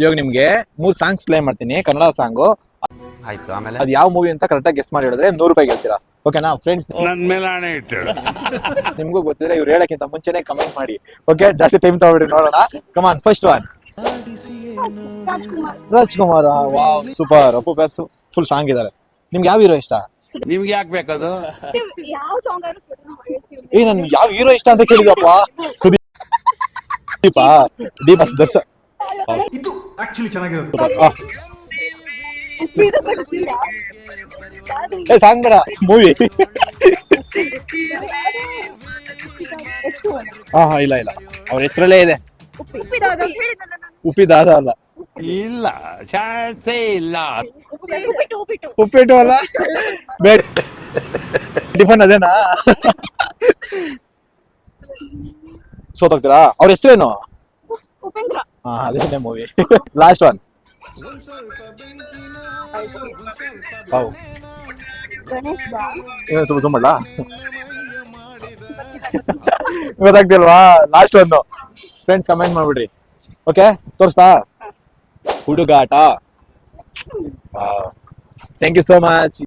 ಇವಾಗ ನಿಮ್ಗೆ 3 songs play ಮಾಡ್ತೀನಿ, ಕನ್ನಡ ಸಾಂಗು. ಆಯ್ತು, ಆಮೇಲೆ ಅದು ಯಾವ ಮೂವಿ ಅಂತ ಕರೆಕ್ಟಾಗಿ ಗೆಸ್ ಮಾಡಿ ಹೇಳಿದ್ರೆ 100 ರೂಪಾಯಿ ಗೆಲ್ತೀರಾ. ಓಕೆನಾ ಫ್ರೆಂಡ್ಸ್? ನನ್ ಮೇಲೆ ಆಣೆ ಇಟ್ಟು ನಿಮ್ಗೂ ಗೊತ್ತಿದ್ರೆ ಇವ್ರು ಹೇಳಕ್ಕಿಂತ ಮುಂಚೆನೆ ಕಮೆಂಟ್ ಮಾಡಿ. ಓಕೆ, ಜಾಸ್ತಿ ಟೈಮ್ ತಗೊಬಿಡ್ರಿ, ನೋಡೋಣ. Come on, first one. Rajkumar. Wow, super. Appu fans full strong ಇದಾರೆ. ನಿಮ್ಗೆ ಯಾವ ಹೀರೋ ಇಷ್ಟ? ನಿಮ್ಗೆ ಯಾಕೆ ಬೇಕದು? ಯಾವ ಸಾಂಗ್ ಆದ್ರೂ ಹೇಳ್ತೀವಿ. ನನ್ ಯಾವ ಹೀರೋ ಇಷ್ಟ ಅಂತ ಕೇಳಿದಪ್ಪ. Sudeep, D boss, Darshan. ಇದು ಆಕ್ಚುಲಿ ಚೆನ್ನಾಗಿರೋದು. ಸಾಂಗ್ ಬೇಡ, ಮೂವಿ. ಇಲ್ಲ ಅವ್ರ ಹೆಸರಲ್ಲೇ ಇದೆ. ಉಪ್ಪಿದಾದ ಅಲ್ಲ. ಇಲ್ಲ, ಚಾನ್ಸೇ ಇಲ್ಲ. ಉಪ್ಪಿಟ್ಟು ಅಲ್ಲ. ಬೇಡ, ಟಿಫನ್ ಅದೇನಾ? ಸೋತೋಗ್ತೀರಾ? ಅವ್ರ ಹೆಸರೇನು? ಉಪೇಂದ್ರ. ಅದೇನೇ ಮೂವಿ. Last one. ಸ್ವಲ್ಪ ಸುಮ್ಮಲ್ಲ ಗೊತ್ತಾಗ್ತಿಲ್ವಾ? ಲಾಸ್ಟ್ ಒಂದು. ಫ್ರೆಂಡ್ಸ್ ಕಮೆಂಟ್ ಮಾಡ್ಬಿಡ್ರಿ. ಓಕೆ, ತೋರಿಸ್ತಾ? ಹುಡುಗಾಟ. Thank you so much.